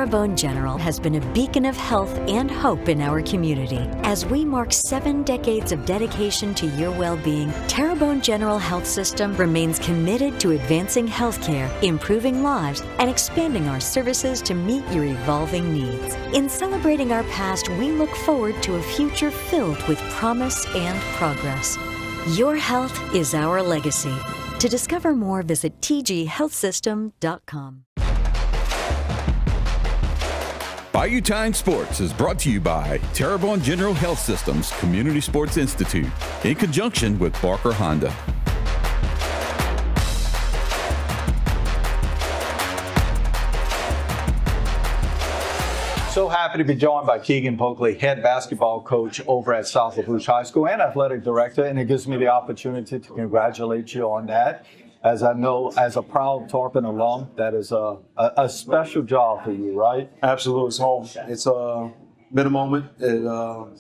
Terrebonne General has been a beacon of health and hope in our community. As we mark 7 decades of dedication to your well-being, Terrebonne General Health System remains committed to advancing healthcare, improving lives, and expanding our services to meet your evolving needs. In celebrating our past, we look forward to a future filled with promise and progress. Your health is our legacy. To discover more, visit tghealthsystem.com. Bayou Time Sports is brought to you by Terrebonne General Health System's Community Sports Institute in conjunction with Barker Honda. So happy to be joined by Keegan Polkley, head basketball coach over at South Lafourche High School and athletic director, and it gives me the opportunity to congratulate you on that. As I know, as a proud Tarpon alum, that is a special job for you, right? Absolutely. It's home. It's been a moment. For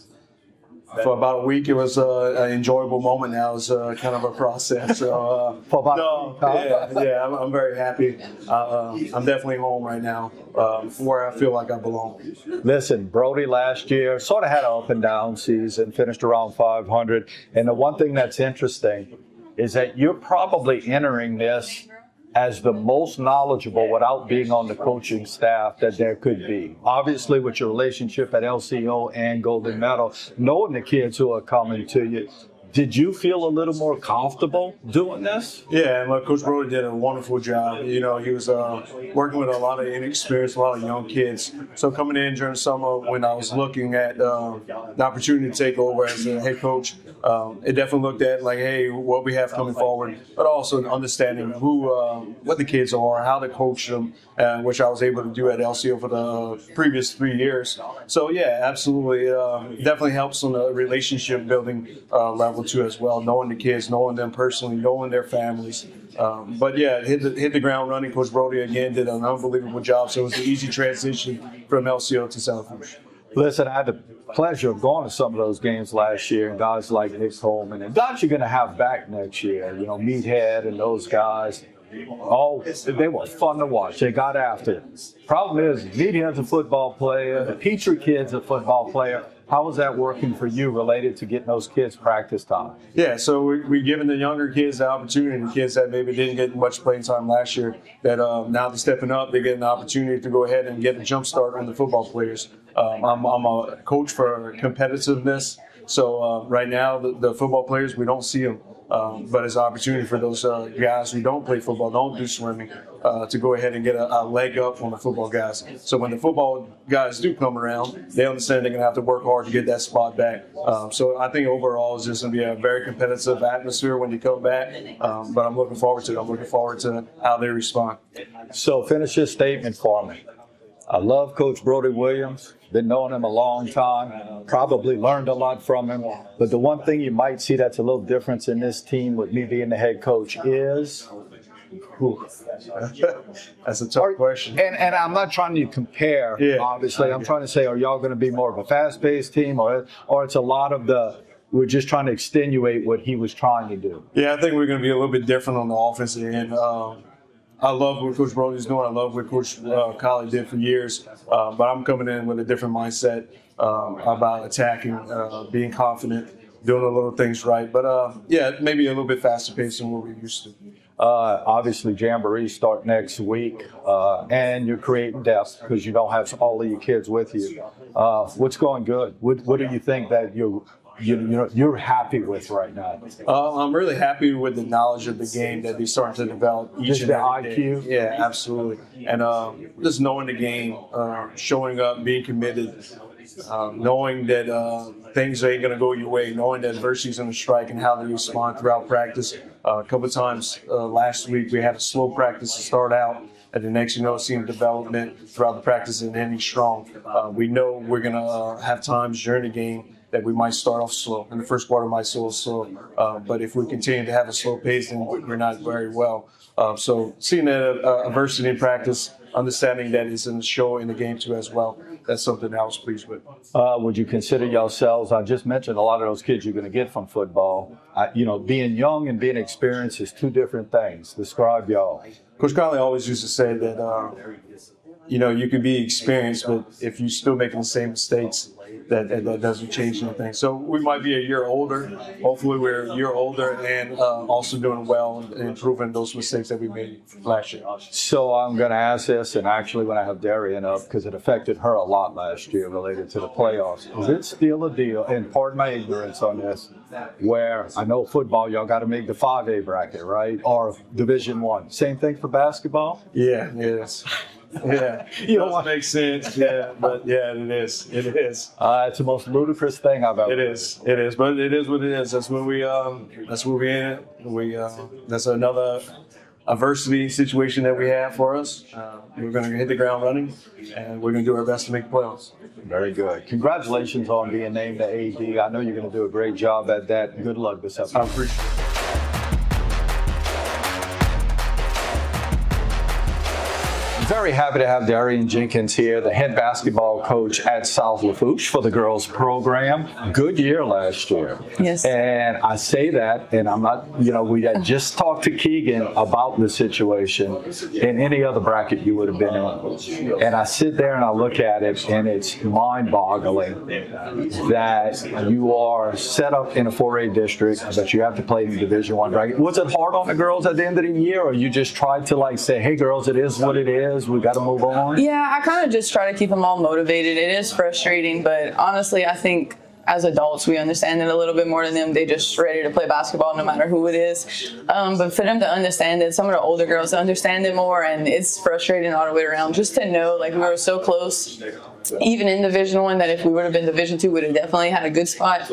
about a week, it was an enjoyable moment. Now it's kind of a process. So, I'm very happy. I'm definitely home right now, where I feel like I belong. Listen, Brody last year sort of had an up and down season, finished around 500. And the one thing that's interesting is that you're probably entering this as the most knowledgeable without being on the coaching staff that there could be. Obviously, with your relationship at LCO and Golden Medal, knowing the kids who are coming to you, did you feel a little more comfortable doing this? Yeah, and look, Coach Brody did a wonderful job. You know, he was working with a lot of inexperienced, a lot of young kids. So coming in during summer when I was looking at the opportunity to take over as a head coach, it definitely looked at like, hey, what we have coming forward, but also understanding what the kids are, how to coach them, which I was able to do at LCO for the previous 3 years. So yeah, absolutely, definitely helps on the relationship building level too as well, knowing the kids, knowing them personally, knowing their families. But yeah, hit the ground running. Coach Brody again did an unbelievable job. So it was an easy transition from LCO to South Lafourche. Listen, I had the pleasure of going to some of those games last year, and guys like Nick Coleman and guys you're going to have back next year, you know, Meathead and those guys. Oh, they were fun to watch. They got after it. Problem is, Meathead's a football player, the Petrie kid's a football player. How is that working for you related to getting those kids practice time? Yeah, so we're giving the younger kids the opportunity, the kids that maybe didn't get much playing time last year, that now they're stepping up, they're getting the opportunity to go ahead and get a jump start on the football players. I'm a coach for competitiveness, so right now the football players, we don't see them. But it's an opportunity for those guys who don't play football, don't do swimming, to go ahead and get a leg up on the football guys. So when the football guys do come around, they understand they're going to have to work hard to get that spot back. So I think overall it's just going to be a very competitive atmosphere when you come back. But I'm looking forward to it. I'm looking forward to how they respond. So finish your statement for me. I love Coach Brody Williams. Been knowing him a long time, probably learned a lot from him. But the one thing you might see that's a little difference in this team with me being the head coach is who? That's a tough question. And I'm not trying to compare, obviously. I'm trying to say, are y'all going to be more of a fast-paced team or it's a lot of we're just trying to extenuate what he was trying to do? Yeah, I think we're going to be a little bit different on the offensive end. I love what Coach Brody's doing. I love what Coach Colley did for years. But I'm coming in with a different mindset about attacking, being confident, doing the little things right. But, yeah, maybe a little bit faster paced than what we're used to. Obviously, Jamboree start next week, and you're creating depth because you don't have all of your kids with you. What's going good? What do you think that you're happy with right now? I'm really happy with the knowledge of the game that they're starting to develop each and every day. IQ? Yeah, absolutely. And just knowing the game, showing up, being committed, knowing that things ain't going to go your way, knowing that adversity's going to strike and how they respond throughout practice. A couple of times last week we had a slow practice to start out. And the next, seeing development throughout the practice and ending strong. We know we're going to have times during the game that we might start off slow. In the first quarter might start slow. But if we continue to have a slow pace, then we're not very well. So seeing that adversity in practice, understanding that it's in the show in the game too as well, that's something that I was pleased with. Would you consider yourselves, I just mentioned a lot of those kids you're going to get from football. Being young and being experienced is two different things. Describe y'all. Coach Colley always used to say that you know, you can be experienced, but if you're still making the same mistakes, that doesn't change anything. So we might be a year older. Hopefully we're a year older and also doing well and improving those mistakes that we made last year. So I'm going to ask this, and actually when I have Darian up, because it affected her a lot last year related to the playoffs. Is it still a deal, and pardon my ignorance on this, where I know football, y'all got to make the 5A bracket, right? Or Division I. Same thing for basketball? Yeah, yes. Yeah, you know what makes sense. Yeah, but yeah, it is. It is. It's the most ludicrous thing I've ever. It is. It is. But it is what it is. That's what we. That's what we're in. We. That's another adversity situation that we have for us. We're going to hit the ground running, and we're going to do our best to make the playoffs. Very good. Congratulations on being named the AD. I know you're going to do a great job at that. Good luck this episode. I appreciate it. Very happy to have Darian Jenkins here, the head basketball coach at South Lafourche for the girls program. Good year last year. Yes. And I say that, and I'm not, you know, we had just talked to Keegan about the situation in any other bracket you would have been in. And I sit there and I look at it, and it's mind-boggling that you are set up in a 4A district, but you have to play in Division I bracket. Was it hard on the girls at the end of the year, or you just tried to like say, hey girls, it is what it is, we got to move on? Yeah, I kind of just try to keep them all motivated. It is frustrating, but honestly, I think as adults, we understand it a little bit more than them. They just ready to play basketball no matter who it is. But for them to understand it, some of the older girls understand it more, and it's frustrating all the way around. Just to know, like, we were so close, even in Division I, that if we would have been Division II, we would have definitely had a good spot.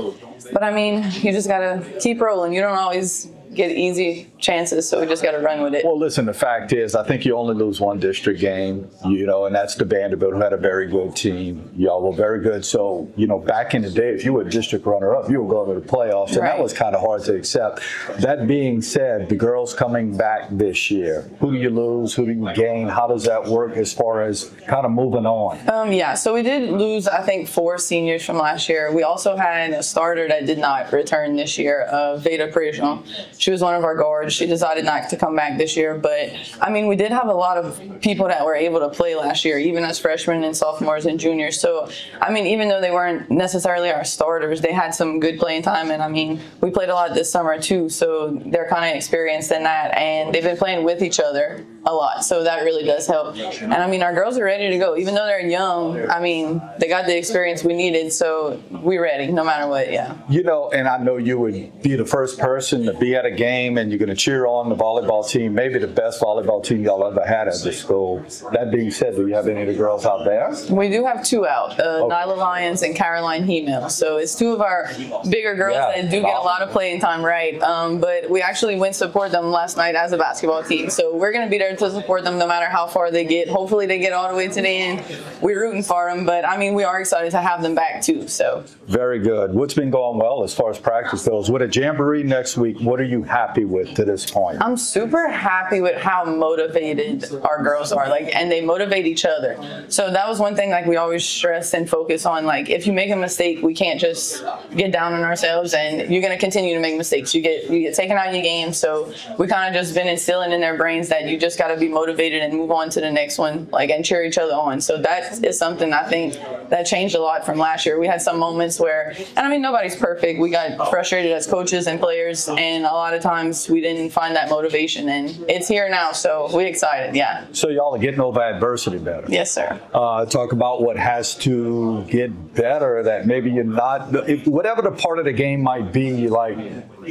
But I mean, you just got to keep rolling. You don't always get easy chances, so we just got to run with it. Well, listen, the fact is, I think you only lose one district game, you know, and that's the Vanderbilt, who had a very good team. Y'all were very good. So, you know, back in the day, if you were a district runner-up, you were going to the playoffs, and right. That was kind of hard to accept. That being said, the girls coming back this year, who do you lose? Who do you gain? How does that work as far as kind of moving on? Yeah, so we did lose, I think, 4 seniors from last year. We also had a starter that did not return this year, Veda Prejno. She was one of our guards. She decided not to come back this year. But, I mean, we did have a lot of people that were able to play last year, even as freshmen and sophomores and juniors. So, I mean, even though they weren't necessarily our starters, they had some good playing time. And, I mean, we played a lot this summer, too. So they're kind of experienced in that. And they've been playing with each other a lot. So that really does help. And, I mean, our girls are ready to go. Even though they're young, I mean, they got the experience we needed. So we're ready no matter what, yeah. You know, and I know you would be the first person to be at a game and you're going to cheer on the volleyball team, maybe the best volleyball team y'all ever had at the school. That being said, do you have any of the girls out there? We do have 2 out, Nyla Lyons and Caroline Hemel. So it's 2 of our bigger girls that do get a lot of playing time, right? But we actually went to support them last night as a basketball team. So we're going to be there to support them no matter how far they get. Hopefully they get all the way to the end. We're rooting for them, but I mean, we are excited to have them back too. So very good. What's been going well as far as practice goes? With a jamboree next week, what are you happy with to this point? I'm super happy with how motivated our girls are, like, and they motivate each other. So that was one thing, like, we always stress and focus on, like, if you make a mistake, we can't just get down on ourselves, and you're going to continue to make mistakes. You get taken out of your game. So we kind of just been instilling in their brains that you just got to be motivated and move on to the next one, like, and cheer each other on. So that is something I think that changed a lot from last year. We had some moments where, and I mean, nobody's perfect. We got frustrated as coaches and players, and a lot of times we didn't find that motivation, and it's here now, so we're excited, yeah. So y'all are getting over adversity better. Yes, sir. Talk about what has to get better that maybe you're not, whatever the part of the game might be, like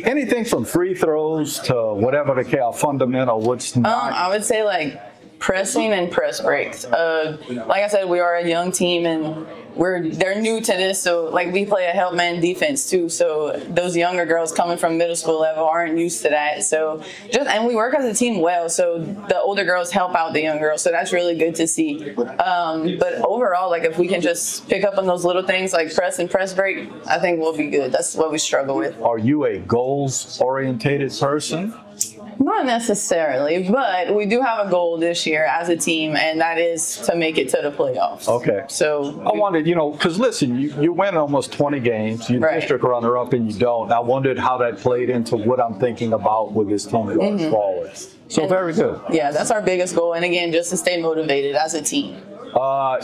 anything from free throws to whatever the case, fundamental, what's not. I would say, like, pressing and press breaks. Like I said, we are a young team, and they're new to this, so like we play a help man defense too. So those younger girls coming from middle school level aren't used to that. So and we work as a team well. So the older girls help out the young girls. So that's really good to see. But overall, like, if we can just pick up on those little things like press and press break, I think we'll be good. That's what we struggle with. Are you a goals orientated person? Not necessarily, but we do have a goal this year as a team, and that is to make it to the playoffs. Okay. So I wanted, you know, because listen, you win almost 20 games, you're district runner-up, and you don't. I wondered how that played into what I'm thinking about with this team going forward. So very good. Yeah, that's our biggest goal, and again, just to stay motivated as a team.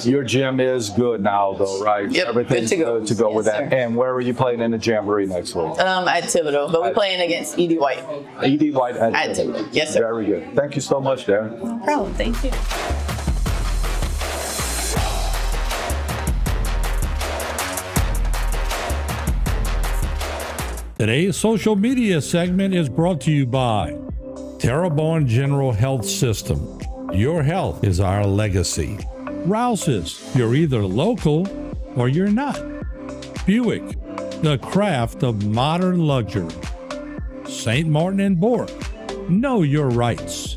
Your gym is good now, though, right? Yep, Everything's good to go. with Yes, that. sir. And where are you playing in the Jamboree next week? At Thibodeau, but we're playing against Edie White. Edie White at Thibodeau. Yes, sir. Very good. Thank you so much, Darren. No problem. Thank you. Today's social media segment is brought to you by Terrebonne General Health System. Your health is our legacy. Rouse's, you're either local or you're not. Buick, the craft of modern luxury. St. Martin and Bourke, know your rights.